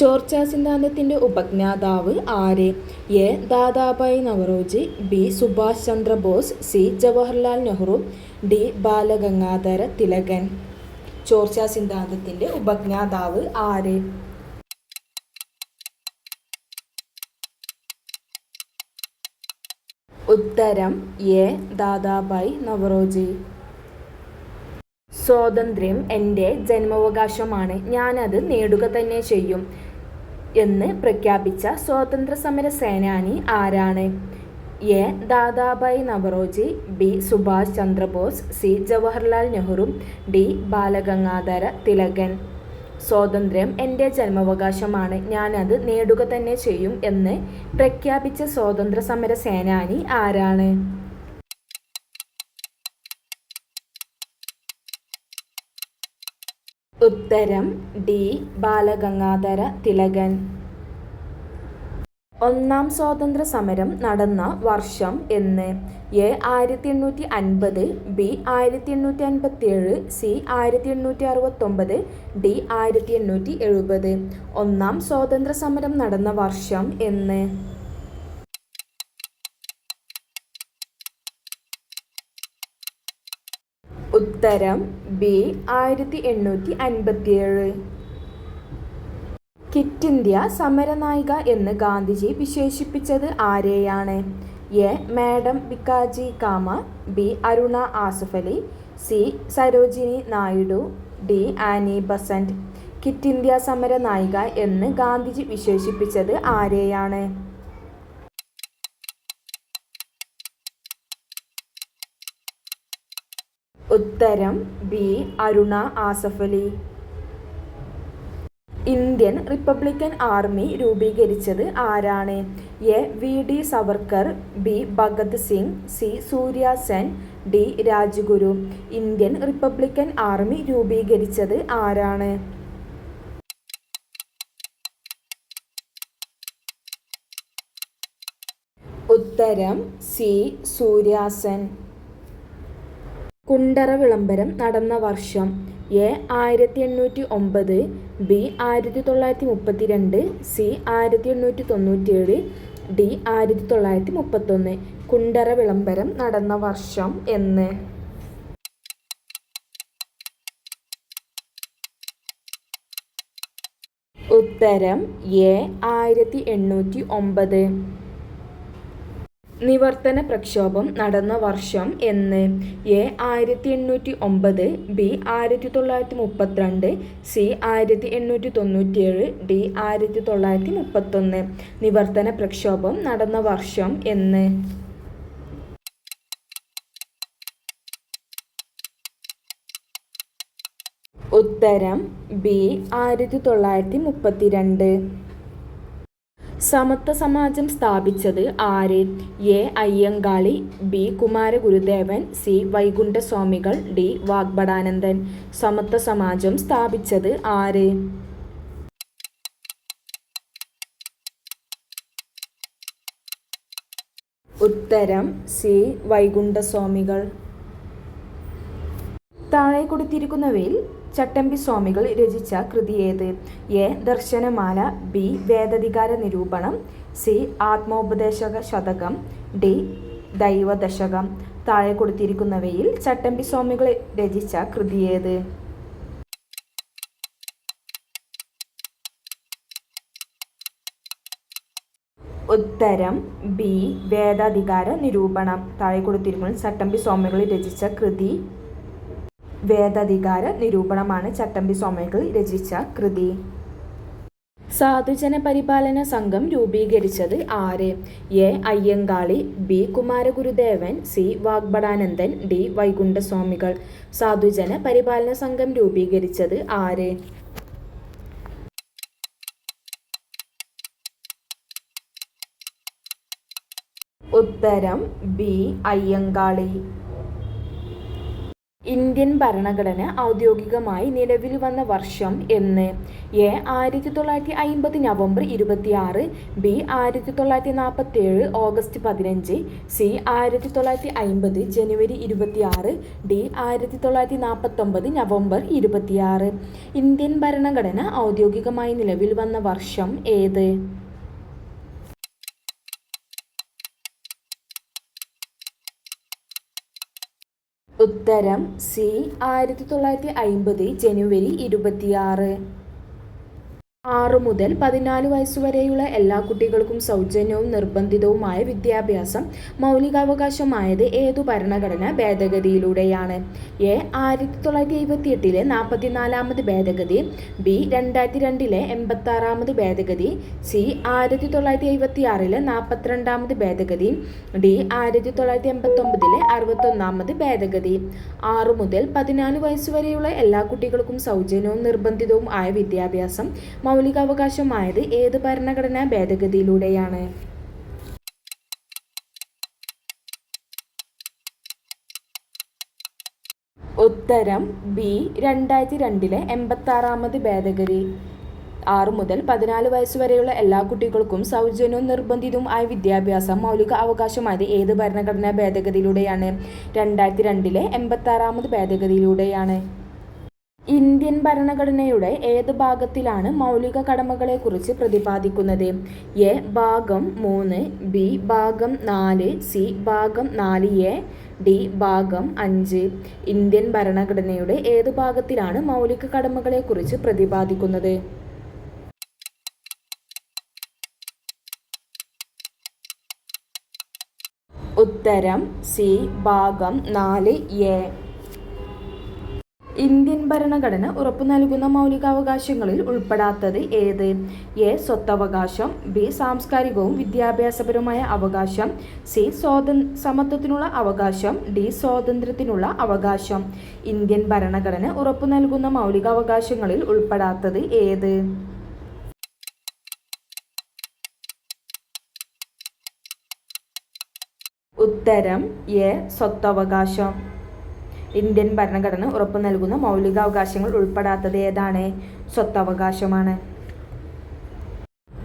ചോർച്ചാ സിദ്ധാന്തത്തിന്റെ ഉപജ്ഞാതാവ് ആര്? A. Dadabhai Naoroji, B. Subhash Chandrabose, C. Jawaharlal Nehru, D. Balagangadhara തിലകൻ. ചോർച്ചാ സിദ്ധാന്തത്തിന്റെ ഉപജ്ഞാതാവ് ആര്? ഉത്തരം എ. ദാദാഭായ് നവറോജി. സ്വാതന്ത്ര്യം എൻ്റെ ജന്മാവകാശമാണ്, ഞാനത് നേടുക തന്നെ ചെയ്യും എന്ന് പ്രഖ്യാപിച്ച സ്വാതന്ത്ര്യ സമര സേനാനി ആരാണ്? A. Dadabhai Naoroji, B. Subhash Chandrabose, C. Jawaharlal Nehru, D. Balagangadhara Thilakan. സ്വാതന്ത്ര്യം എൻ്റെ ജന്മാവകാശമാണ്, ഞാനത് നേടുക തന്നെ ചെയ്യും എന്ന് പ്രഖ്യാപിച്ച സ്വാതന്ത്ര്യ സമര സേനാനി ആരാണ്? ഉത്തരം ഡി. ബാലഗംഗാധര തിലകൻ. ഒന്നാം സ്വാതന്ത്ര്യ സമരം നടന്ന വർഷം എന്ന്? എ. 1850, ബി. 1857, സി. 1869, ഡി. 1870. ഒന്നാം സ്വാതന്ത്ര്യ സമരം നടന്ന വർഷം എന്ന്? ഉത്തരം ബി. 1857. ക്വിറ്റ് ഇന്ത്യ സമരനായിക എന്ന് ഗാന്ധിജി വിശേഷിപ്പിച്ചത് ആരെയാണ്? A. Madam Bhikaji Cama, B. Aruna Asaf Ali, C. Sarojini Naidu, D. Annie Besant. Quit India സമരനായിക എന്ന് ഗാന്ധിജി വിശേഷിപ്പിച്ചത് ആരെയാണ്? ഉത്തരം B. Aruna Asaf Ali. Indian Republican Army രൂപീകരിച്ചത് ആരാണ്? A. V. D. Savarkar, B. Bhagat Singh, C. Surya Sen, D. Rajguru. Indian Republican Army രൂപീകരിച്ചത് ആരാണ്? ഉത്തരം സി. സൂര്യ സെൻ. കുണ്ടറ വിളംബരം നടന്ന വർഷം? A. 1809, B. 1932, C. 1897, D. 1931. Kundara വിളംബരം നടന്ന വർഷം എന്ന്? ഉത്തരം എ. 1809. നിവർത്തന പ്രക്ഷോഭം നടന്ന വർഷം എന്ന്? എ. 1809, ബി. 1932, സി. 1897, ഡി. 1931. നിവർത്തന പ്രക്ഷോഭം നടന്ന വർഷം എന്ന്? ഉത്തരം ബി. 1932. സമത്വ സമാജം സ്ഥാപിച്ചത് ആര്? A. Ayyankali, B. Kumaragurudevan, C. Vaikunda Swamikal, D. Vagbhatanandan. Samathwa Samajam സ്ഥാപിച്ചത് ആര്? ഉത്തരം സി. വൈകുണ്ഠസ്വാമികൾ. താഴെ കൊടുത്തിരിക്കുന്നവയിൽ ചട്ടമ്പി സ്വാമികൾ രചിച്ച കൃതി ഏത്? എ. ദർശനമാല, ബി. വേദാധികാര നിരൂപണം, സി. ആത്മോപദേശക ശതകം, ഡി. ദൈവദശകം. താഴെ കൊടുത്തിരിക്കുന്നവയിൽ ചട്ടമ്പി സ്വാമികൾ രചിച്ച കൃതി ഏത്? ഉത്തരം ബി. വേദാധികാര നിരൂപണം. താഴെ കൊടുത്തിരിക്കുന്ന ചട്ടമ്പി സ്വാമികൾ രചിച്ച കൃതി വേദാധികാര നിരൂപണമാണ്. ചട്ടമ്പി സ്വാമികൾ രചിച്ച കൃതി. സാധുജന പരിപാലന സംഘം രൂപീകരിച്ചത് ആര്? A. Ayyankali, B. Kumaragurudevan, C. Vagbhatanandan, D. Vaikunda Swamikal. Sadhujana Paripalana Sangham രൂപീകരിച്ചത് ആര്? ഉത്തരം ബി. അയ്യങ്കാളി. ഇന്ത്യൻ ഭരണഘടന ഔദ്യോഗികമായി നിലവിൽ വന്ന വർഷം എന്ന്? A 1950 November 26, B 1947 August 15, C 1950 January 26, D 1949 November 26. Indian ഭരണഘടന ഔദ്യോഗികമായി നിലവിൽ വന്ന വർഷം ഏത്? ഉത്തരം സി 1950 ജനുവരി 26. 6 മുതൽ 14 വയസ്സുവരെയുള്ള എല്ലാ കുട്ടികൾക്കും സൗജന്യവും നിർബന്ധിതവുമായ വിദ്യാഭ്യാസം മൗലികാവകാശമായത് ഏതു ഭരണഘടനാ ഭേദഗതിയിലൂടെയാണ്? എ 1978 44ാമത് ഭേദഗതി, ബി 2002 86ാമത് ഭേദഗതി, സി 1976 42ാമത് ഭേദഗതി, ഡി 1989 61ാമത് ഭേദഗതി. 6 മുതൽ 14 വയസ്സുവരെയുള്ള എല്ലാ കുട്ടികൾക്കും സൗജന്യവും നിർബന്ധിതവും ആയ വിദ്യാഭ്യാസം മൗലികാവകാശമായത് ഏത് ഭരണഘടനാ ഭേദഗതിയിലൂടെയാണ്? ഉത്തരം ബി 2002 86ാമത് ഭേദഗതി. 6 മുതൽ 14 വയസ്സുവരെയുള്ള എല്ലാ കുട്ടികൾക്കും സൗജന്യവും നിർബന്ധിതവും ആയ വിദ്യാഭ്യാസം മൗലിക അവകാശമായത് ഏത് ഭരണഘടനാ ഭേദഗതിയിലൂടെയാണ്? 2002 86ാമത് ഭേദഗതിയിലൂടെയാണ്. ഇന്ത്യൻ ഭരണഘടനയുടെ ഏത് ഭാഗത്തിലാണ് മൗലിക കടമകളെക്കുറിച്ച് പ്രതിപാദിക്കുന്നത്? എ ഭാഗം 3, ബി ഭാഗം 4, സി ഭാഗം 4A, ഡി ഭാഗം 5. ഇന്ത്യൻ ഭരണഘടനയുടെ ഏത് ഭാഗത്തിലാണ് മൗലിക കടമകളെക്കുറിച്ച് പ്രതിപാദിക്കുന്നത്? ഉത്തരം സി ഭാഗം 4A. ഇന്ത്യൻ ഭരണഘടന ഉറപ്പു നൽകുന്ന മൗലികാവകാശങ്ങളിൽ ഉൾപ്പെടാത്തത് ഏത്? എ സ്വത്തവകാശം, ബി സാംസ്കാരികവും വിദ്യാഭ്യാസപരവുമായ അവകാശം, സി സമത്വത്തിനുള്ള അവകാശം, ഡി സ്വാതന്ത്ര്യത്തിനുള്ള അവകാശം. ഇന്ത്യൻ ഭരണഘടന ഉറപ്പു നൽകുന്ന മൗലികാവകാശങ്ങളിൽ ഉൾപ്പെടാത്തത് ഏത്? ഉത്തരം എ സ്വത്തവകാശം. ഇന്ത്യൻ ഭരണഘടന ഉറപ്പു നൽകുന്ന മൗലികാവകാശങ്ങൾ ഉൾപ്പെടാത്തത് ഏതാണ്? സ്വത്തവകാശമാണ്.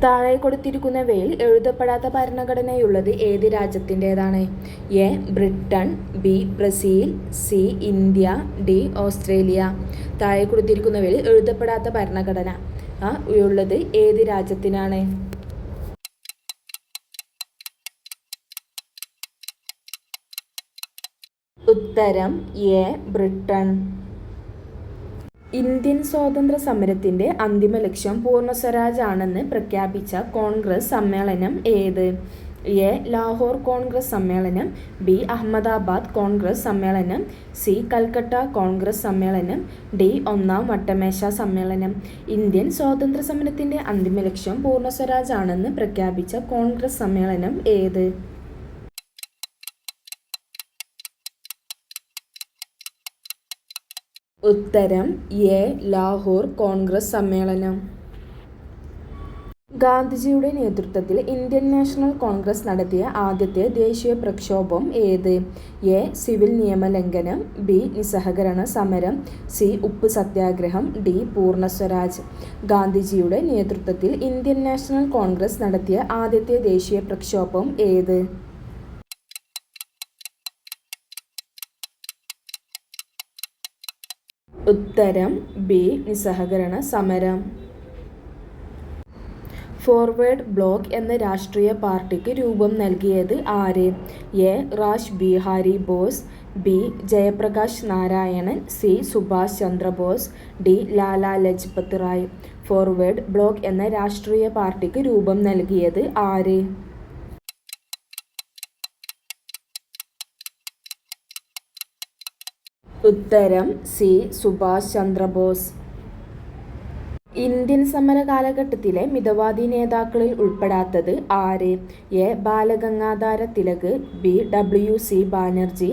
താഴെ കൊടുത്തിരിക്കുന്നവയിൽ എഴുതപ്പെടാത്ത ഭരണഘടനയുള്ളത് ഏത് രാജ്യത്തിൻ്റെതാണ്? A Britain, B Brazil, C India, D Australia. താഴെ കൊടുത്തിരിക്കുന്നവയിൽ എഴുതപ്പെടാത്ത ഭരണഘടന ഉള്ളത് ഏത് രാജ്യത്തിനാണ്? ഉത്തരം എ ബ്രിട്ടൻ. ഇന്ത്യൻ സ്വാതന്ത്ര്യ സമരത്തിന്റെ അന്തിമ ലക്ഷ്യം പൂർണ്ണ സ്വരാജ് ആണെന്ന് പ്രഖ്യാപിച്ച കോൺഗ്രസ് സമ്മേളനം ഏത്? എ ലാഹോർ കോൺഗ്രസ് സമ്മേളനം, ബി അഹമ്മദാബാദ് കോൺഗ്രസ് സമ്മേളനം, സി കൽക്കട്ട കോൺഗ്രസ് സമ്മേളനം, ഡി ഒന്നാം വട്ടമേശ സമ്മേളനം. ഇന്ത്യൻ സ്വാതന്ത്ര്യ സമരത്തിന്റെ അന്തിമ ലക്ഷ്യം പൂർണ്ണ സ്വരാജ് ആണെന്ന് പ്രഖ്യാപിച്ച കോൺഗ്രസ് സമ്മേളനം ഏത്? ഉത്തരം എ ലാഹോർ കോൺഗ്രസ് സമ്മേളനം. ഗാന്ധിജിയുടെ നേതൃത്വത്തിൽ ഇന്ത്യൻ നാഷണൽ കോൺഗ്രസ് നടത്തിയ ആദ്യത്തെ ദേശീയ പ്രക്ഷോഭം ഏത്? എ സിവിൽ നിയമലംഘനം, ബി നിസ്സഹകരണ സമരം, സി ഉപ്പ് സത്യാഗ്രഹം, ഡി പൂർണ്ണ സ്വരാജ്. ഗാന്ധിജിയുടെ നേതൃത്വത്തിൽ ഇന്ത്യൻ നാഷണൽ കോൺഗ്രസ് നടത്തിയ ആദ്യത്തെ ദേശീയ പ്രക്ഷോഭം ഏത്? ഉത്തരം ബി നിസ്സഹകരണ സമരം. ഫോർവേഡ് ബ്ലോക്ക് എന്ന രാഷ്ട്രീയ പാർട്ടിക്ക് രൂപം നൽകിയത് ആര്? A rash Bihari boss, B Jayaprakash Narayanan, C Subhash Chandrabose, D Lala Lajpat Rai. Forward block എന്ന രാഷ്ട്രീയ പാർട്ടിക്ക് രൂപം നൽകിയത് ആര്? ഉത്തരം സി സുഭാഷ് ചന്ദ്രബോസ്. ഇന്ത്യൻ സമര കാലഘട്ടത്തിലെ മിതവാദി നേതാക്കളിൽ ഉൾപ്പെടാത്തത് ആര്? A Balagangadhara Tilak, B WC Banerjee,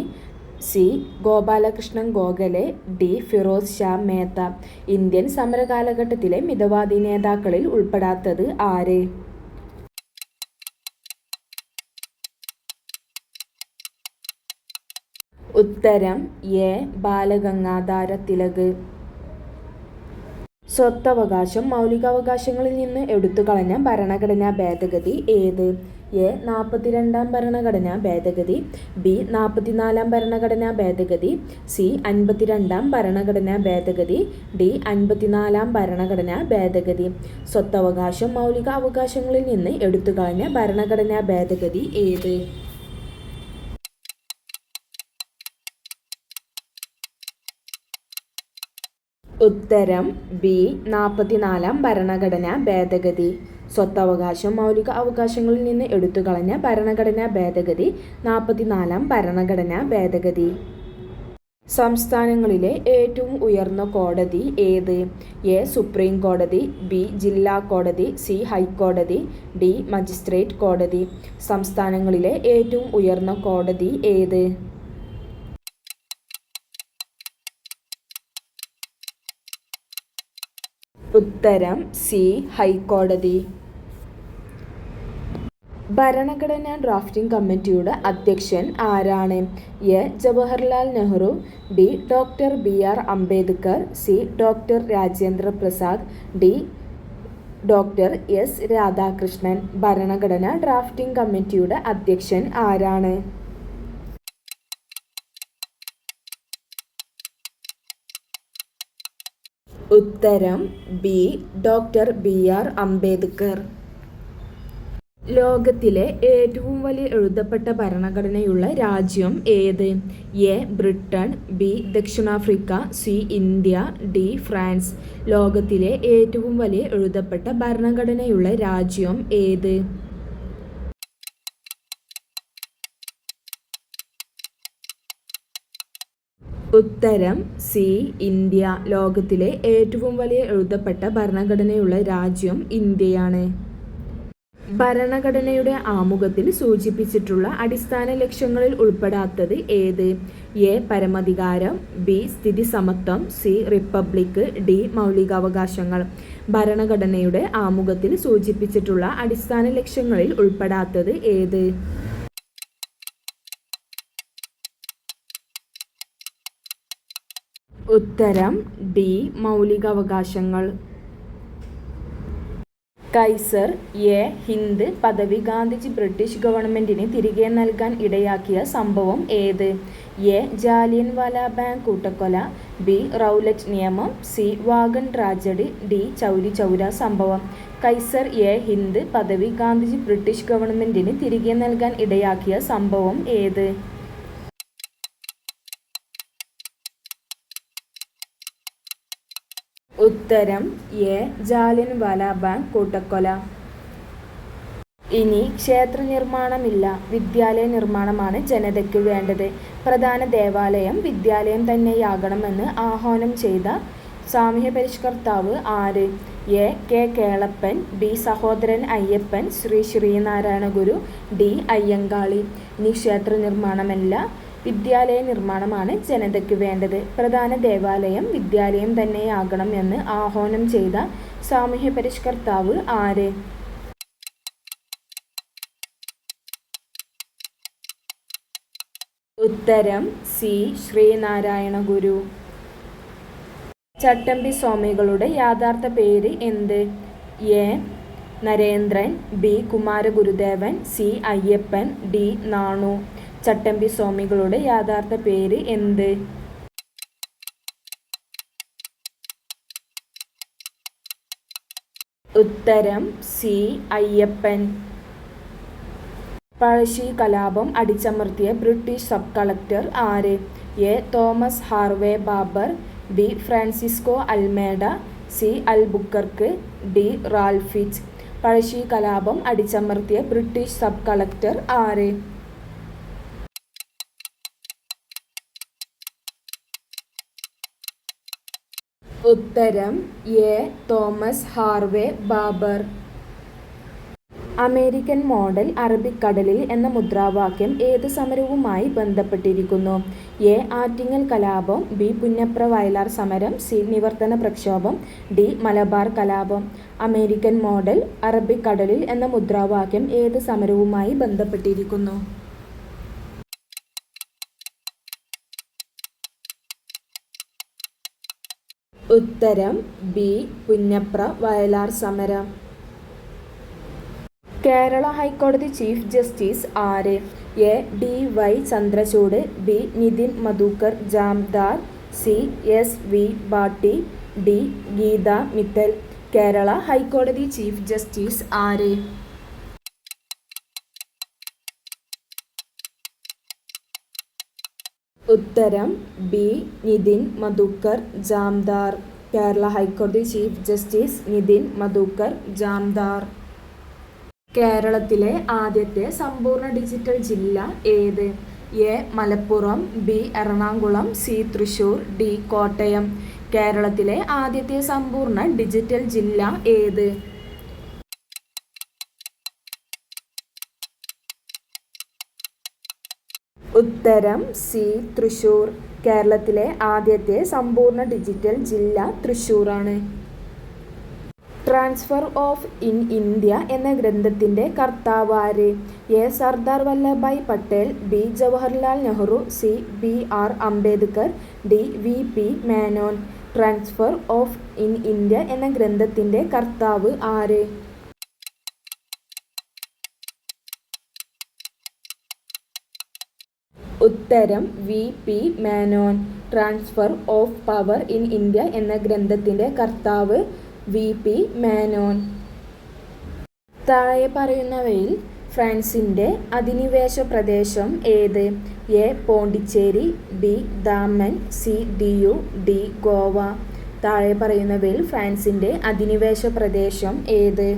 C Gopalakrishnan Gokhale, D Firoz Shah Mehta. Indian സമര കാലഘട്ടത്തിലെ മിതവാദി നേതാക്കളിൽ ഉൾപ്പെടാത്തത് ആര്? ഉത്തരം എ ബാലഗംഗാധര തിലക്. സ്വത്തവകാശം മൗലികാവകാശങ്ങളിൽ നിന്ന് എടുത്തുകളഞ്ഞ ഭരണഘടനാ ഭേദഗതി ഏത്? എ 42-ാം ഭരണഘടനാ ഭേദഗതി, ബി 44-ാം ഭരണഘടനാ ഭേദഗതി, സി 52-ാം ഭരണഘടനാ ഭേദഗതി, ഡി 54-ാം ഭരണഘടനാ ഭേദഗതി. സ്വത്തവകാശം മൗലിക അവകാശങ്ങളിൽ നിന്ന് എടുത്തുകളഞ്ഞ ഭരണഘടനാ ഭേദഗതി ഏത്? ഉത്തരം ബി 44-ാം ഭരണഘടനാ ഭേദഗതി. സ്വത്തവകാശം മൗലിക അവകാശങ്ങളിൽ നിന്ന് എടുത്തുകളഞ്ഞ ഭരണഘടനാ ഭേദഗതി 44-ാം ഭരണഘടനാ ഭേദഗതി. സംസ്ഥാനങ്ങളിലെ ഏറ്റവും ഉയർന്ന കോടതി ഏത്? എ സുപ്രീം കോടതി, ബി ജില്ലാ കോടതി, സി ഹൈക്കോടതി, ഡി മജിസ്ട്രേറ്റ് കോടതി. സംസ്ഥാനങ്ങളിലെ ഏറ്റവും ഉയർന്ന കോടതി ഏത്? ഉത്തരം സി ഹൈക്കോടതി. ഭരണഘടനാ ഡ്രാഫ്റ്റിംഗ് കമ്മിറ്റിയുടെ അധ്യക്ഷൻ ആരാണ്? A Jawaharlal Nehru, B doctor BR. Ambedkar, C doctor Rajendra Prasad, D doctor S Radhakrishnan. ഭരണഘടനാ ഡ്രാഫ്റ്റിംഗ് കമ്മിറ്റിയുടെ അധ്യക്ഷൻ ആരാണ്? ഉത്തരം ബി ഡോക്ടർ ബി.ആർ. അംബേദ്കർ. ലോകത്തിലെ ഏറ്റവും വലിയ എഴുതപ്പെട്ട ഭരണഘടനയുള്ള രാജ്യം ഏത്? എ ബ്രിട്ടൻ, ബി ദക്ഷിണാഫ്രിക്ക, സി ഇന്ത്യ, ഡി ഫ്രാൻസ്. ലോകത്തിലെ ഏറ്റവും വലിയ എഴുതപ്പെട്ട ഭരണഘടനയുള്ള രാജ്യം ഏത്? ഉത്തരം സി ഇന്ത്യ. ലോകത്തിലെ ഏറ്റവും വലിയ എഴുതപ്പെട്ട ഭരണഘടനയുള്ള രാജ്യം ഇന്ത്യയാണ്. ഭരണഘടനയുടെ ആമുഖത്തിൽ സൂചിപ്പിച്ചിട്ടുള്ള അടിസ്ഥാന ലക്ഷ്യങ്ങളിൽ ഉൾപ്പെടാത്തത് ഏത്? എ പരമാധികാരം, ബി സ്ഥിതി സമത്വം, സി റിപ്പബ്ലിക്, ഡി മൗലികാവകാശങ്ങൾ. ഭരണഘടനയുടെ ആമുഖത്തിൽ സൂചിപ്പിച്ചിട്ടുള്ള അടിസ്ഥാന ലക്ഷ്യങ്ങളിൽ ഉൾപ്പെടാത്തത് ഏത്? ഉത്തരം ഡി മൗലികാവകാശങ്ങൾ. കൈസർ എ ഹിന്ദ് പദവി ഗാന്ധിജി ബ്രിട്ടീഷ് ഗവൺമെന്റിന് തിരികെ നൽകാൻ ഇടയാക്കിയ സംഭവം ഏത്? എ ജാലിയൻ വാലാബാഗ് കൂട്ടക്കൊല, ബി റൗലറ്റ് നിയമം, C wagon tragedy, D Chauri Chaura സംഭവം. കൈസർ എ ഹിന്ദ് പദവി ഗാന്ധിജി ബ്രിട്ടീഷ് ഗവൺമെന്റിന് തിരികെ നൽകാൻ ഇടയാക്കിയ സംഭവം ഏത്? ഉത്തരം എ ജാലിയൻ വാലാബാഗ് കൂട്ടക്കൊല. ഇനി ക്ഷേത്ര നിർമ്മാണമില്ല, വിദ്യാലയ നിർമ്മാണമാണ് ജനതയ്ക്ക് വേണ്ടത്. പ്രധാന ദേവാലയം വിദ്യാലയം തന്നെയാകണമെന്ന് ആഹ്വാനം ചെയ്ത സാമൂഹ്യ പരിഷ്കർത്താവ് ആര്? A K Kelappan, B Sahodaran Ayyappan, Shri Sreenarayana Guru, D Ayyankali. ഇനി ക്ഷേത്ര നിർമ്മാണമല്ല, വിദ്യാലയ നിർമ്മാണമാണ് ജനതയ്ക്ക് വേണ്ടത്. പ്രധാന ദേവാലയം വിദ്യാലയം തന്നെയാകണം എന്ന് ആഹ്വാനം ചെയ്ത സാമൂഹ്യ പരിഷ്കർത്താവ് ആര്? ഉത്തരം സി ശ്രീനാരായണ ഗുരു. ചട്ടമ്പി സ്വാമികളുടെ യഥാർത്ഥ പേര് എന്ത്? A Narendran, B Kumaragurudevan, C Ayyappan, D Nanu. Chattampi സ്വാമികളുടെ യഥാർത്ഥ പേര് എന്ത്? ഉത്തരം സി അയ്യപ്പൻ. പഴശ്ശി കലാപം അടിച്ചമർത്തിയ ബ്രിട്ടീഷ് സബ് കളക്ടർ ആര്? A Thomas Harvey Baber, B Francisco Almeida, C Albuquerque, D Ralph Fitch. Pazhassi കലാപം അടിച്ചമർത്തിയ ബ്രിട്ടീഷ് സബ് കളക്ടർ ആര്? ഉത്തരം A Thomas Harvey Baber. American model അറബിക്കടലിൽ എന്ന മുദ്രാവാക്യം ഏത് സമരവുമായി ബന്ധപ്പെട്ടിരിക്കുന്നു? എ ആറ്റിങ്ങൽ കലാപം, ബി പുന്നപ്ര വയലാർ സമരം, സി നിവർത്തന പ്രക്ഷോഭം, ഡി മലബാർ കലാപം. അമേരിക്കൻ മോഡൽ അറബിക്കടലിൽ എന്ന മുദ്രാവാക്യം ഏത് സമരവുമായി ബന്ധപ്പെട്ടിരിക്കുന്നു? ഉത്തരം ബി പുന്നപ്ര വയലാർ സമരം. കേരള ഹൈക്കോടതി ചീഫ് ജസ്റ്റിസ് ആര്? A D Y Chandrachud, B Nitin Madhukar Jamdar, C S V Bhatti, D Geeta Mittal. Kerala ഹൈക്കോടതി ചീഫ് ജസ്റ്റിസ് ആര്? ഉത്തരം ബി നിതിൻ മധുക്കർ ജാംദാർ. കേരള ഹൈക്കോടതി ചീഫ് ജസ്റ്റിസ് നിതിൻ മധുക്കർ ജാംദാർ. കേരളത്തിലെ ആദ്യത്തെ സമ്പൂർണ്ണ ഡിജിറ്റൽ ജില്ല ഏത്? A Malappuram, B Ernakulam, C Thrissur, D Kottayam. കേരളത്തിലെ ആദ്യത്തെ സമ്പൂർണ്ണ ഡിജിറ്റൽ ജില്ല ഏത്? ഉത്തരം സി തൃശൂർ. കേരളത്തിലെ ആദ്യത്തെ സമ്പൂർണ്ണ ഡിജിറ്റൽ ജില്ല തൃശൂരാണ്. ട്രാൻസ്ഫർ ഓഫ് ഇൻ ഇന്ത്യ എന്ന ഗ്രന്ഥത്തിൻ്റെ കർത്താവ് ആര്? A Sardar Vallabhbhai Patel, B Jawaharlal Nehru, C B R Ambedkar, D V P Menon. Transfer of in India എന്ന ഗ്രന്ഥത്തിൻ്റെ കർത്താവ് ആര്? ഉത്തരം V P Menon. Transfer of power in India എന്ന ഗ്രന്ഥത്തിൻ്റെ കർത്താവ് വി പി മേനോൻ. താഴെ പറയുന്നവയിൽ ഫ്രാൻസിൻ്റെ അധിനിവേശ പ്രദേശം ഏത്? A Pondicherry, B Daman, C Diu, D Goa. താഴെ പറയുന്നവയിൽ ഫ്രാൻസിൻ്റെ അധിനിവേശ പ്രദേശം ഏത്?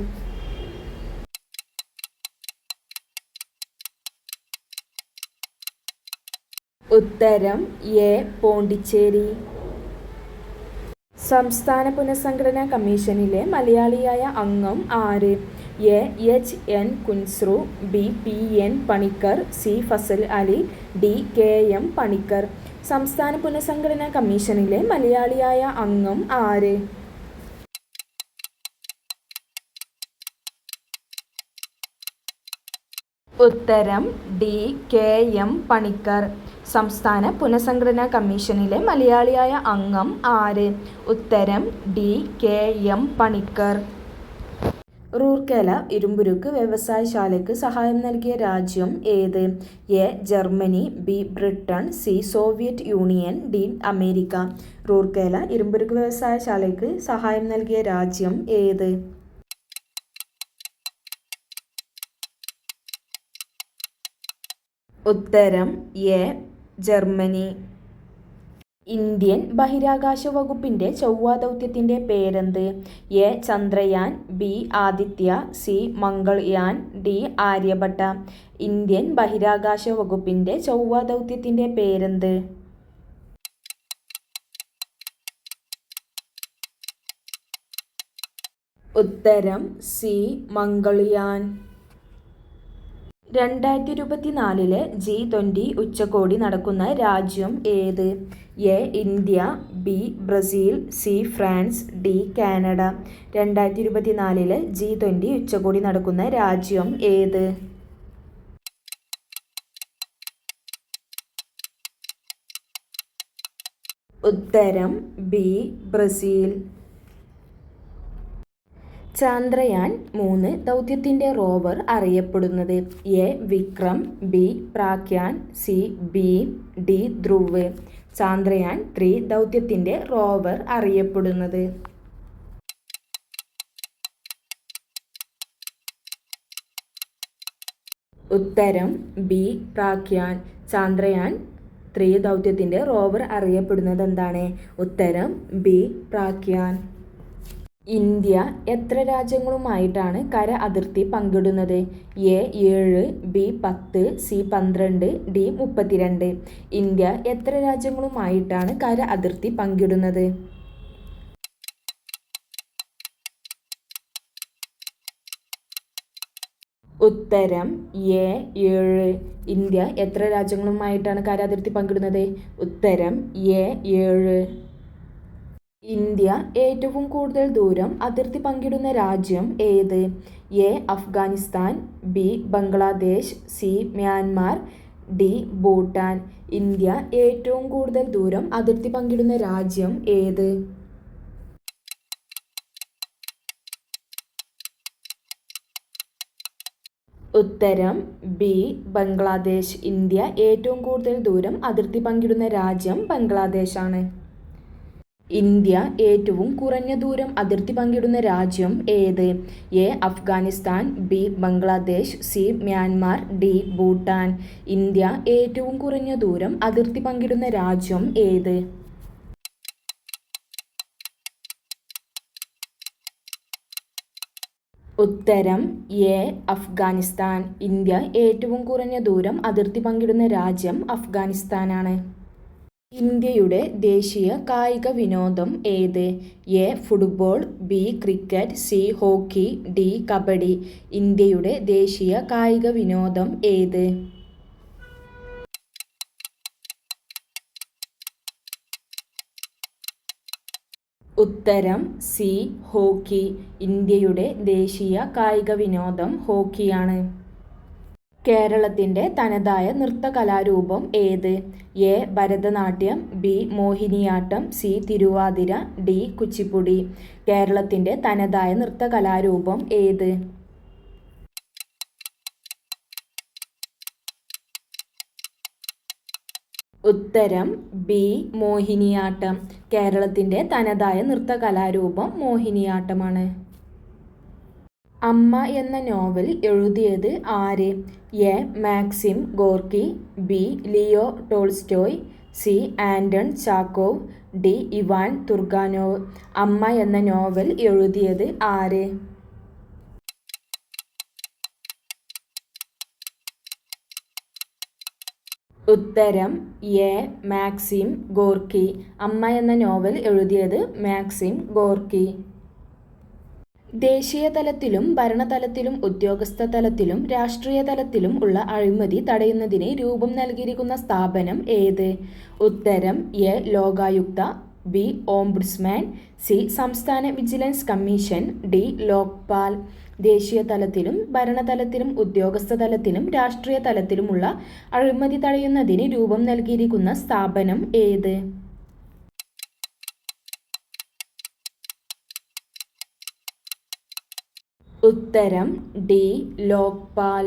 ഉത്തരം എ പോണ്ടിച്ചേരി. സംസ്ഥാന പുനഃസംഘടനാ കമ്മീഷനിലെ മലയാളിയായ അംഗം ആര്? A H N Kunzru, B P N Panikkar, C Fazal Ali, D K M Panikkar. സംസ്ഥാന പുനഃസംഘടനാ കമ്മീഷനിലെ മലയാളിയായ അംഗം ആര്? ഉത്തരം ഡി കെ എം പണിക്കർ. സംസ്ഥാന പുനഃസംഘടനാ കമ്മീഷനിലെ മലയാളിയായ അംഗം ആര്? ഉത്തരം D K M Panikkar. Rourkela ഇരുമ്പുരുക്ക് വ്യവസായശാലയ്ക്ക് സഹായം നൽകിയ രാജ്യം ഏത്? A Germany, B Britain, C Soviet Union, D America. Rourkela ഇരുമ്പുരുക്ക് വ്യവസായശാലയ്ക്ക് സഹായം നൽകിയ രാജ്യം ഏത്? ഉത്തരം എ ജർമ്മനി. ഇന്ത്യൻ ബഹിരാകാശ വകുപ്പിൻ്റെ ചൊവ്വ ദൗത്യത്തിൻ്റെ പേരെന്ത്? A Chandrayaan, B Aditya, C Mangalyaan, D Aryabhata. Indian ബഹിരാകാശ വകുപ്പിൻ്റെ ചൊവ്വ ദൗത്യത്തിൻ്റെ പേരെന്ത്? ഉത്തരം സി മംഗൾയാൻ. 2024 G20 ഉച്ചകോടി നടക്കുന്ന രാജ്യം ഏത്? A India, B Brazil, C France, D Canada. 2024 G20 ഉച്ചകോടി നടക്കുന്ന രാജ്യം ഏത്? ഉത്തരം ബി ബ്രസീൽ. ചന്ദ്രയാൻ 3 ദൗത്യത്തിൻ്റെ റോവർ അറിയപ്പെടുന്നത്? A Vikram, B Pragyan, C Bheem, D Dhruv. Chandrayaan 3 ദൗത്യത്തിൻ്റെ റോവർ അറിയപ്പെടുന്നത്? ഉത്തരം ബി പ്രാഗ്യാൻ. ചന്ദ്രയാൻ 3 ദൗത്യത്തിൻ്റെ റോവർ അറിയപ്പെടുന്നത് എന്താണ്? ഉത്തരം ബി പ്രാഗ്യാൻ. ഇന്ത്യ എത്ര രാജ്യങ്ങളുമായിട്ടാണ് കര അതിർത്തി പങ്കിടുന്നത്? A 7, B 10, C 12, D 32. India എത്ര രാജ്യങ്ങളുമായിട്ടാണ് കര അതിർത്തി പങ്കിടുന്നത്? ഉത്തരം എ 7. ഇന്ത്യ എത്ര രാജ്യങ്ങളുമായിട്ടാണ് കര അതിർത്തി പങ്കിടുന്നത്? ഉത്തരം എ 7. ഇന്ത്യ ഏറ്റവും കൂടുതൽ ദൂരം അതിർത്തി പങ്കിടുന്ന രാജ്യം ഏത്? A Afghanistan, B Bangladesh, C Myanmar, D Bhutan. India ഏറ്റവും കൂടുതൽ ദൂരം അതിർത്തി പങ്കിടുന്ന രാജ്യം ഏത്? ഉത്തരം ബി ബംഗ്ലാദേശ്. ഇന്ത്യ ഏറ്റവും കൂടുതൽ ദൂരം അതിർത്തി പങ്കിടുന്ന രാജ്യം ബംഗ്ലാദേശാണ്. ഇന്ത്യ ഏറ്റവും കുറഞ്ഞ ദൂരം അതിർത്തി പങ്കിടുന്ന രാജ്യം ഏത്? A Afghanistan, B Bangladesh, C Myanmar, D Bhutan. India ഏറ്റവും കുറഞ്ഞ ദൂരം അതിർത്തി പങ്കിടുന്ന രാജ്യം ഏത്? ഉത്തരം എ അഫ്ഗാനിസ്ഥാൻ. ഇന്ത്യ ഏറ്റവും കുറഞ്ഞ ദൂരം അതിർത്തി പങ്കിടുന്ന രാജ്യം അഫ്ഗാനിസ്ഥാനാണ്. ഇന്ത്യയുടെ ദേശീയ കായിക വിനോദം ഏത്? A football, B cricket, C hockey, D kabaddi. ഇന്ത്യയുടെ ദേശീയ കായിക വിനോദം ഏത്? ഉത്തരം സി ഹോക്കി. ഇന്ത്യയുടെ ദേശീയ കായിക വിനോദം ഹോക്കിയാണ്. കേരളത്തിൻ്റെ തനതായ നൃത്തകലാരൂപം ഏത്? A Bharatanatyam, B Mohiniyattam, C Thiruvathira, D Kuchipudi. കേരളത്തിൻ്റെ തനതായ നൃത്തകലാരൂപം ഏത്? ഉത്തരം ബി മോഹിനിയാട്ടം. കേരളത്തിൻ്റെ തനതായ നൃത്തകലാരൂപം മോഹിനിയാട്ടമാണ്. അമ്മ എന്ന നോവൽ എഴുതിയത് ആര്? A Maxim Gorky, B Leo Tolstoy, C Anton Chekhov, D Ivan Turgenev. അമ്മ എന്ന നോവൽ എഴുതിയത് ആര്? ഉത്തരം എ മാക്സിം ഗോർക്കി. അമ്മ എന്ന നോവൽ എഴുതിയത് മാക്സിം ഗോർക്കി. ദേശീയ തലത്തിലും ഭരണതലത്തിലും ഉദ്യോഗസ്ഥ തലത്തിലും രാഷ്ട്രീയ തലത്തിലും ഉള്ള അഴിമതി തടയുന്നതിന് രൂപം നൽകിയിരിക്കുന്ന സ്ഥാപനം ഏത്? ഉത്തരം A Lokayukta, B ombudsman, C സംസ്ഥാന വിജിലൻസ് കമ്മീഷൻ, ഡി ലോക്പാൽ. ദേശീയ തലത്തിലും ഭരണതലത്തിലും ഉദ്യോഗസ്ഥ തലത്തിലും രാഷ്ട്രീയ തലത്തിലുമുള്ള അഴിമതി തടയുന്നതിന് രൂപം നൽകിയിരിക്കുന്ന സ്ഥാപനം ഏത്? ഉത്തരം ഡി ലോക്പാൽ.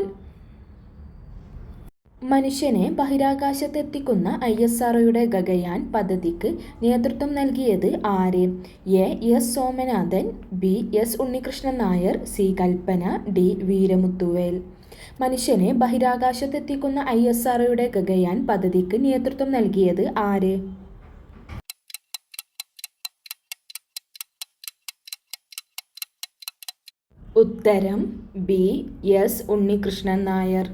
മനുഷ്യനെ ബഹിരാകാശത്തെത്തിക്കുന്ന ISROയുടെ ഗഗയാൻ പദ്ധതിക്ക് നേതൃത്വം നൽകിയത് ആര്? A S Somanathan, B S Unnikrishnan Nair, C Kalpana, D Veeramuthuvel. മനുഷ്യനെ ബഹിരാകാശത്തെത്തിക്കുന്ന ISROയുടെ ഗഗയാൻ പദ്ധതിക്ക് നേതൃത്വം നൽകിയത് ആര്? ഉത്തരം ബി എസ് ഉണ്ണികൃഷ്ണൻ നായർ.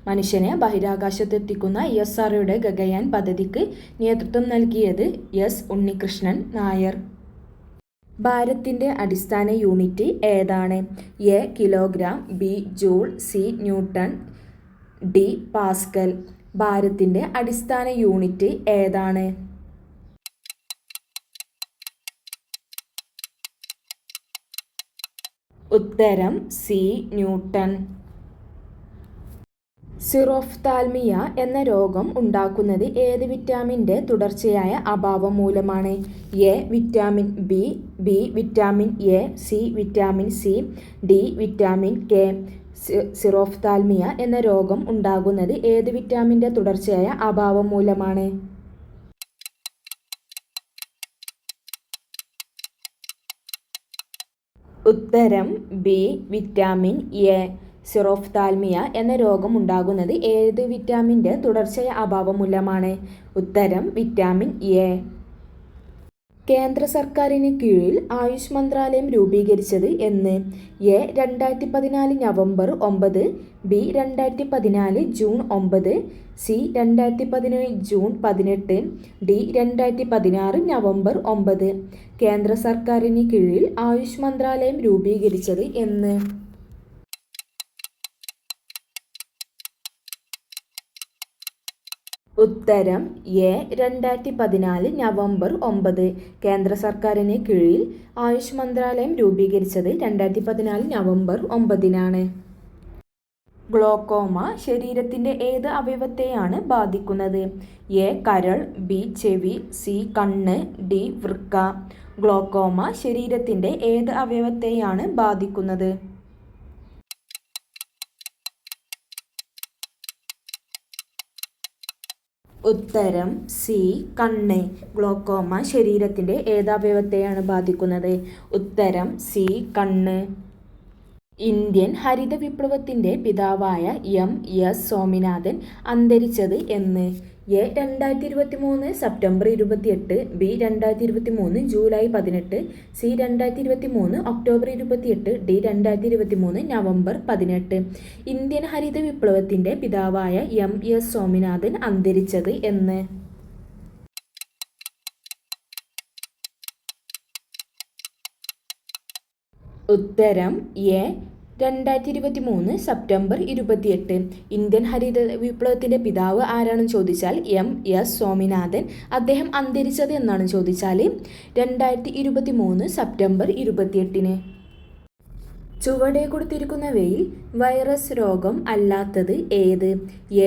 മനുഷ്യനെ ബഹിരാകാശത്തെത്തിക്കുന്ന ISROയുടെ ഗഗയാൻ പദ്ധതിക്ക് നേതൃത്വം നൽകിയത് എസ് ഉണ്ണികൃഷ്ണൻ നായർ. ഭാരത്തിൻ്റെ അടിസ്ഥാന യൂണിറ്റ് ഏതാണ്? A kilogram, B joule, C newton, D pascal. ഭാരത്തിൻ്റെ അടിസ്ഥാന യൂണിറ്റ് ഏതാണ്? ഉത്തരം സി ന്യൂട്ടൺ. സിറോഫ്താൽമിയ എന്ന രോഗം ഉണ്ടാക്കുന്നത് ഏത് വിറ്റാമിൻ്റെ തുടർച്ചയായ അഭാവം മൂലമാണ്? A vitamin B, B vitamin A, C vitamin C, D vitamin K. Xerophthalmia എന്ന രോഗം ഉണ്ടാകുന്നത് ഏത് വിറ്റാമിൻ്റെ തുടർച്ചയായ അഭാവം മൂലമാണ്? ഉത്തരം ബി വിറ്റാമിൻ എ. സിറോഫ്താൽമിയ എന്ന രോഗം ഉണ്ടാകുന്നത് ഏത് വിറ്റാമിൻ്റെ തുടർച്ചയായ അഭാവം മൂലമാണ്? ഉത്തരം വിറ്റാമിൻ എ. കേന്ദ്ര സർക്കാരിന് കീഴിൽ ആയുഷ് മന്ത്രാലയം രൂപീകരിച്ചത് എന്ന്? A 2014 November 9, B 2014 June 9, C 2017 June 18, D 2016 November 9. കേന്ദ്ര സർക്കാരിന് കീഴിൽ ആയുഷ് മന്ത്രാലയം രൂപീകരിച്ചത് എന്ന്? ഉത്തരം എ 2014 നവംബർ 9. കേന്ദ്ര സർക്കാരിന് കീഴിൽ ആയുഷ് മന്ത്രാലയം രൂപീകരിച്ചത് 2014 നവംബർ 9-നാണ്. ഗ്ലോക്കോമ ശരീരത്തിൻ്റെ ഏത് അവയവത്തെയാണ് ബാധിക്കുന്നത്? എ കരൾ, ബി ചെവി, സി കണ്ണ്, ഡി വൃക്ക. ഗ്ലോക്കോമ ശരീരത്തിൻ്റെ ഏത് അവയവത്തെയാണ് ബാധിക്കുന്നത്? ഉത്തരം സി കണ്ണ്. ഗ്ലോക്കോമ ശരീരത്തിൻ്റെ ഏതവയവത്തെയാണ് ബാധിക്കുന്നത്? ഉത്തരം സി കണ്ണ്. ഇന്ത്യൻ ഹരിത വിപ്ലവത്തിൻ്റെ പിതാവായ എം.എസ്. സ്വാമിനാഥൻ അന്തരിച്ചത് എന്ന്? A 2023 September 28, B 2023 July 18, C 2023 October 28, D 2023 November 18. Indian ഹരിത വിപ്ലവത്തിൻ്റെ പിതാവായ എം.എസ്. സ്വാമിനാഥൻ അന്തരിച്ചത് എന്ന്? ഉത്തരം എ 2023 സെപ്റ്റംബർ 28. ഇന്ത്യൻ ഹരിത വിപ്ലവത്തിൻ്റെ പിതാവ് ആരാണെന്ന് ചോദിച്ചാൽ എം.എസ്. സ്വാമിനാഥൻ. അദ്ദേഹം അന്തരിച്ചത് എന്നാണ് ചോദിച്ചാൽ 2023 സെപ്റ്റംബർ 28. ചുവടെ കൊടുത്തിരിക്കുന്നവയിൽ വൈറസ് രോഗം അല്ലാത്തത് ഏത്?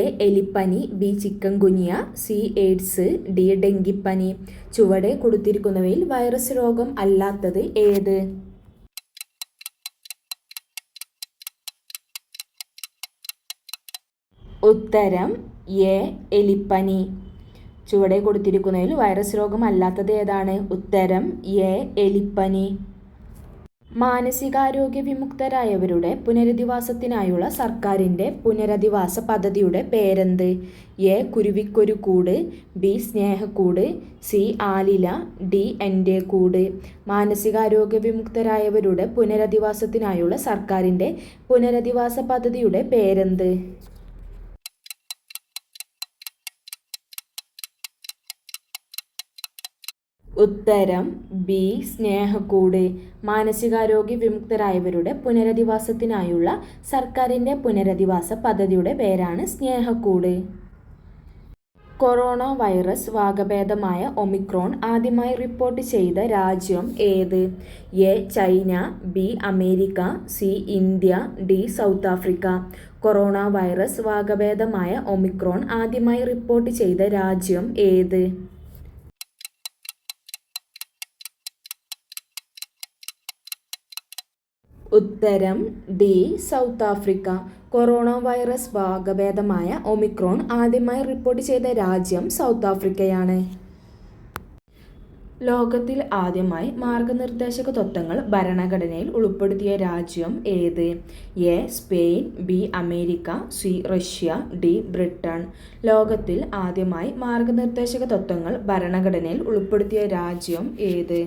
എ എലിപ്പനി, B chikungunya, C AIDS, D ഡെങ്കിപ്പനി. ചുവടെ കൊടുത്തിരിക്കുന്നവയിൽ വൈറസ് രോഗം അല്ലാത്തത് ഏത്? ഉത്തരം എ എലിപ്പനി. ചുവടെ കൊടുത്തിരിക്കുന്നതിൽ വൈറസ് രോഗം അല്ലാത്തത് ഏതാണ്? ഉത്തരം എ എലിപ്പനി. മാനസികാരോഗ്യ വിമുക്തരായവരുടെ പുനരധിവാസത്തിനായുള്ള സർക്കാരിൻ്റെ പുനരധിവാസ പദ്ധതിയുടെ പേരെന്ത്? എ കുരുവിക്കൊരു കൂട്, ബി സ്നേഹക്കൂട്, സി ആലില, ഡി എൻ്റെ കൂട്. മാനസികാരോഗ്യ വിമുക്തരായവരുടെ പുനരധിവാസത്തിനായുള്ള സർക്കാരിൻ്റെ പുനരധിവാസ പദ്ധതിയുടെ പേരെന്ത്? ഉത്തരം ബി സ്നേഹക്കൂട്. മാനസികാരോഗ്യ വിമുക്തരായവരുടെ പുനരധിവാസത്തിനായുള്ള സർക്കാരിൻ്റെ പുനരധിവാസ പദ്ധതിയുടെ പേരാണ് സ്നേഹക്കൂട്. കൊറോണ വൈറസ് വകഭേദമായ ഒമിക്രോൺ ആദ്യമായി റിപ്പോർട്ട് ചെയ്ത രാജ്യം ഏത്? A China, B America, C India, D South Africa. Corona virus വകഭേദമായ ഒമിക്രോൺ ആദ്യമായി റിപ്പോർട്ട് ചെയ്ത രാജ്യം ഏത്? ഉത്തരം D South Africa. Corona virus വകഭേദമായ ഒമിക്രോൺ ആദ്യമായി റിപ്പോർട്ട് ചെയ്ത രാജ്യം സൗത്ത് ആഫ്രിക്കയാണ്. ലോകത്തിൽ ആദ്യമായി മാർഗനിർദ്ദേശക തത്വങ്ങൾ ഭരണഘടനയിൽ ഉൾപ്പെടുത്തിയ രാജ്യം ഏത്? A Spain, B America, C Russia, D Britain. ലോകത്തിൽ ആദ്യമായി മാർഗനിർദ്ദേശക തത്വങ്ങൾ ഭരണഘടനയിൽ ഉൾപ്പെടുത്തിയ രാജ്യം ഏത്?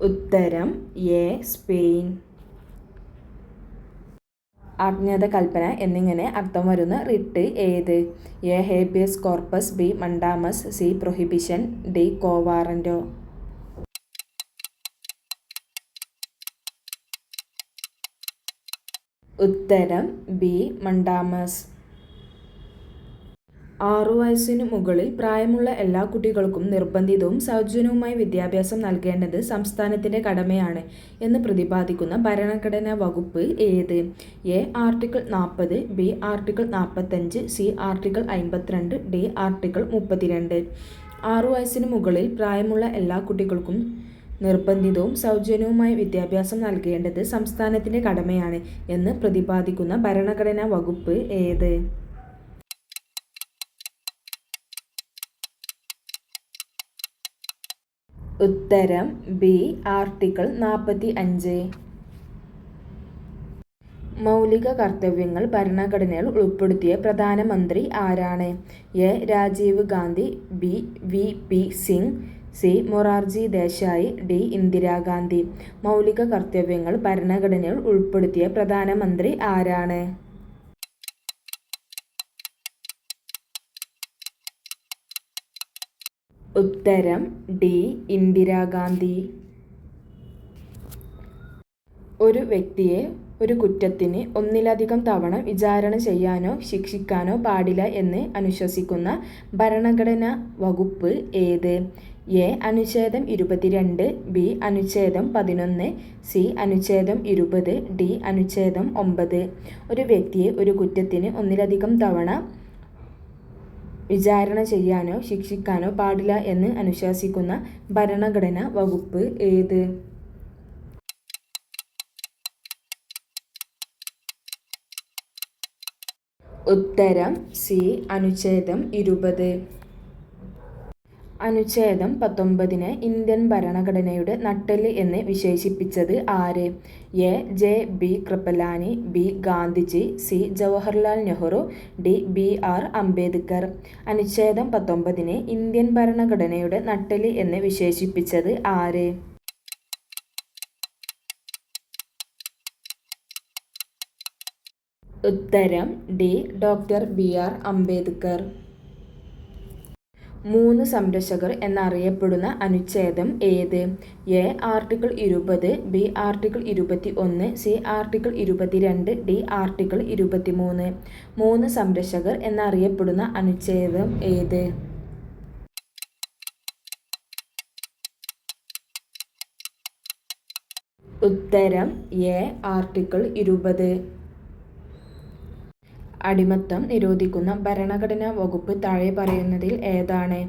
ഉത്തരം എ സ്പെയിൻ. അജ്ഞാത കൽപ്പന എന്നിങ്ങനെ അർത്ഥം വരുന്ന റിട്ട് ഏത്? A habeas corpus, B mandamus, C prohibition, D quo warranto. ഉത്തരം ബി മണ്ടാമസ്. 6 വയസ്സിനു മുകളിൽ പ്രായമുള്ള എല്ലാ കുട്ടികൾക്കും നിർബന്ധിതവും സൗജന്യവുമായി വിദ്യാഭ്യാസം നൽകേണ്ടത് സംസ്ഥാനത്തിൻ്റെ കടമയാണ് എന്ന് പ്രതിപാദിക്കുന്ന ഭരണഘടനാ വകുപ്പ് ഏത്? A article 40, B article 45, C article 52, D article 32. 6 വയസ്സിനു മുകളിൽ പ്രായമുള്ള എല്ലാ കുട്ടികൾക്കും നിർബന്ധിതവും സൗജന്യവുമായി വിദ്യാഭ്യാസം നൽകേണ്ടത് സംസ്ഥാനത്തിൻ്റെ കടമയാണ് എന്ന് പ്രതിപാദിക്കുന്ന ഭരണഘടനാ വകുപ്പ് ഏത്? ഉത്തരം ബി ആർട്ടിക്കിൾ 45. മൗലിക കർത്തവ്യങ്ങൾ ഭരണഘടനയിൽ ഉൾപ്പെടുത്തിയ പ്രധാനമന്ത്രി ആരാണ്? A Rajiv Gandhi, B V P. Singh, C Morarji Desai, D Indira Gandhi. മൗലിക കർത്തവ്യങ്ങൾ ഭരണഘടനയിൽ ഉൾപ്പെടുത്തിയ പ്രധാനമന്ത്രി ആരാണ്? ഉത്തരം ഡി ഇന്ദിരാഗാന്ധി. ഒരു വ്യക്തിയെ ഒരു കുറ്റത്തിന് ഒന്നിലധികം തവണ വിചാരണ ചെയ്യാനോ ശിക്ഷിക്കാനോ പാടില്ല എന്ന് അനുശാസിക്കുന്ന ഭരണഘടനാ വകുപ്പ് ഏത്? എ അനുച്ഛേദം 22, ബി അനുച്ഛേദം 11, സി അനുച്ഛേദം 20, ഡി അനുച്ഛേദം 9. ഒരു വ്യക്തിയെ ഒരു കുറ്റത്തിന് ഒന്നിലധികം തവണ വിചാരണ ചെയ്യാനോ ശിക്ഷിക്കാനോ പാടില്ല എന്ന് അനുശാസിക്കുന്ന ഭരണഘടനാ വകുപ്പ് ഏത്? ഉത്തരം സി. അനുച്ഛേദം 20. അനുച്ഛേദം 19 ഇന്ത്യൻ ഭരണഘടനയുടെ നട്ടെല്ല് എന്ന് വിശേഷിപ്പിച്ചത് ആര്? A. J. B. Kripalani, B. Gandhiji, C. Jawaharlal Nehru, D. B. R. Ambedkar. അനുച്ഛേദം 19 ഇന്ത്യൻ ഭരണഘടനയുടെ നട്ടെല്ല് എന്ന് വിശേഷിപ്പിച്ചത് ആര്? ഉത്തരം D. Doctor B. R. Ambedkar. 3 സംരക്ഷകർ എന്നറിയപ്പെടുന്ന അനുച്ഛേദം ഏത്? A. Article 20, B. Article 21, C. Article 22, D. Article 23. 3 സംരക്ഷകർ എന്നറിയപ്പെടുന്ന അനുച്ഛേദം ഏത്? ഉത്തരം എ. ആർട്ടിക്കിൾ 20. അടിമത്തം നിരോധിക്കുന്ന ഭരണഘടനാ വകുപ്പ് താഴെ പറയുന്നതിൽ ഏതാണ്?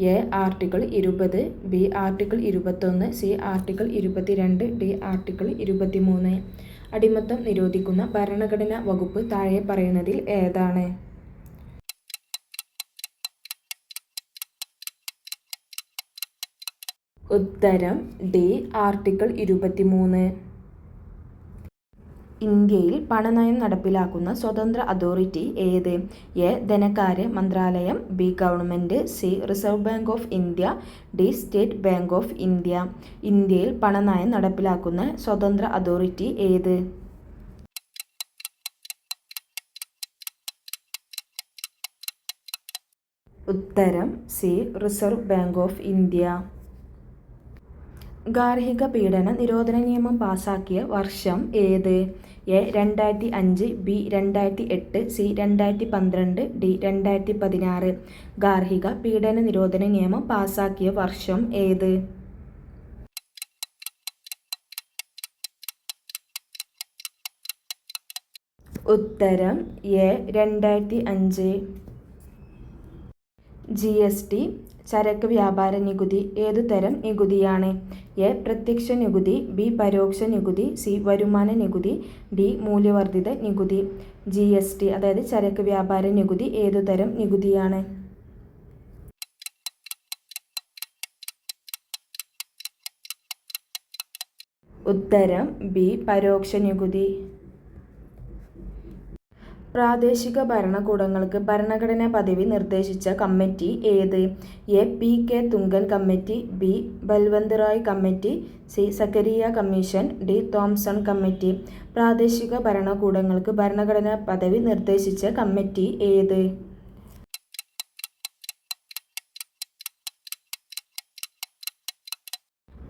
A. Article 20, B. Article 21, C. Article 22, D. Article 23. അടിമത്തം നിരോധിക്കുന്ന ഭരണഘടനാ വകുപ്പ് താഴെ പറയുന്നതിൽ ഏതാണ്? ഉത്തരം ഡി. ആർട്ടിക്കിൾ 23. ഇന്ത്യയിൽ പണനയം നടപ്പിലാക്കുന്ന സ്വതന്ത്ര അതോറിറ്റി ഏത്? എ. ധനകാര്യ മന്ത്രാലയം, B. Government, C. Reserve bank of India, D. State bank of India. ഇന്ത്യയിൽ പണനയം നടപ്പിലാക്കുന്ന സ്വതന്ത്ര അതോറിറ്റി ഏത്? ഉത്തരം C. Reserve bank of India. ഗാർഹിക പീഡന നിരോധന നിയമം പാസാക്കിയ വർഷം ഏത്? എ. 2005, ബി. 2008, സി. 2012, ഡി. 2016. ഗാർഹിക പീഡന നിരോധന നിയമം പാസാക്കിയ വർഷം ഏത്? ഉത്തരം എ. 2005. GST ചരക്ക് വ്യാപാര നികുതി ഏതുതരം നികുതിയാണ്? എ. പ്രത്യക്ഷ നികുതി, ബി. പരോക്ഷ നികുതി, സി. വരുമാന നികുതി, ഡി. മൂല്യവർദ്ധിത നികുതി. GST അതായത് ചരക്ക് വ്യാപാര നികുതി ഏതുതരം നികുതിയാണ്? ഉത്തരം ബി. പരോക്ഷ നികുതി. പ്രാദേശിക ഭരണകൂടങ്ങൾക്ക് ഭരണഘടനാ പദവി നിർദ്ദേശിച്ച കമ്മിറ്റി ഏത്? A. P. K. Thungon committee, B. Balwant Rai committee, C. Zakaria commission, D. Thomson committee. പ്രാദേശിക ഭരണകൂടങ്ങൾക്ക് ഭരണഘടനാ പദവി നിർദ്ദേശിച്ച കമ്മിറ്റി ഏത്?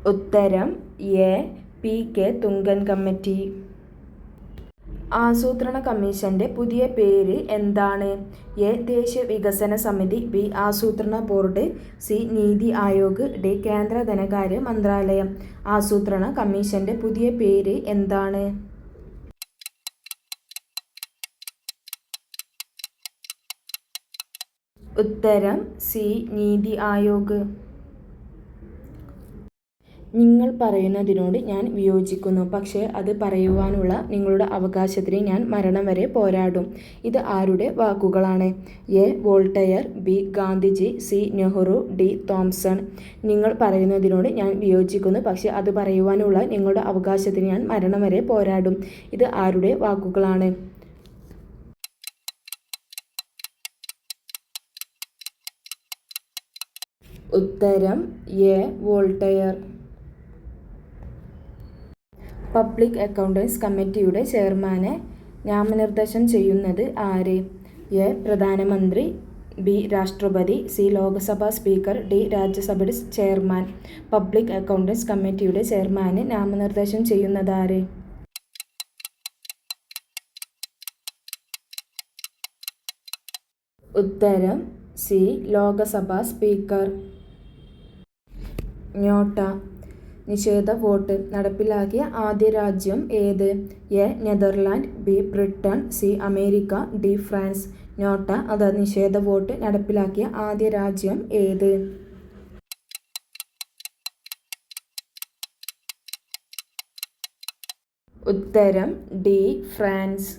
ഉത്തരം A. P. K. Thungon committee. ആസൂത്രണ കമ്മീഷന്റെ പുതിയ പേര് എന്താണ്? എ. ദേശീയ വികസന സമിതി, ബി. ആസൂത്രണ board, C. NITI Aayog, D. കേന്ദ്ര ധനകാര്യ മന്ത്രാലയം. ആസൂത്രണ കമ്മീഷന്റെ പുതിയ പേര് എന്താണ്? ഉത്തരം സി. നീതി ആയോഗ്. നിങ്ങൾ പറയുന്നതിനോട് ഞാൻ വിയോജിക്കുന്നു, പക്ഷേ അത് പറയുവാനുള്ള നിങ്ങളുടെ അവകാശത്തിന് ഞാൻ മരണം വരെ പോരാടും. ഇത് ആരുടെ വാക്കുകളാണ്? A. Voltaire, B. Gandhiji, C. Nehru, D. Thomson. നിങ്ങൾ പറയുന്നതിനോട് ഞാൻ വിയോജിക്കുന്നു, പക്ഷേ അത് പറയുവാനുള്ള നിങ്ങളുടെ അവകാശത്തിന് ഞാൻ മരണം വരെ പോരാടും. ഇത് ആരുടെ വാക്കുകളാണ്? ഉത്തരം എ. വോൾട്ടയർ. പബ്ലിക് അക്കൗണ്ടൻസ് കമ്മിറ്റിയുടെ ചെയർമാനെ നാമനിർദ്ദേശം ചെയ്യുന്നത് ആര്? എ. പ്രധാനമന്ത്രി, ബി. രാഷ്ട്രപതി, സി. Lok Sabha speaker, D. രാജ്യസഭയുടെ ചെയർമാൻ. പബ്ലിക് അക്കൗണ്ടൻസ് കമ്മിറ്റിയുടെ ചെയർമാനെ നാമനിർദ്ദേശം ചെയ്യുന്നതാര്? ഉത്തരം സി. ലോക്സഭാ സ്പീക്കർ. നോട്ട നിഷേധ വോട്ട് നടപ്പിലാക്കിയ ആദ്യ രാജ്യം ഏത്? A. Netherland, B. Britain, C. America, D. France. NOTA അതായത് നിഷേധ വോട്ട് നടപ്പിലാക്കിയ ആദ്യ രാജ്യം ഏത്? ഉത്തരം ഡി. ഫ്രാൻസ്.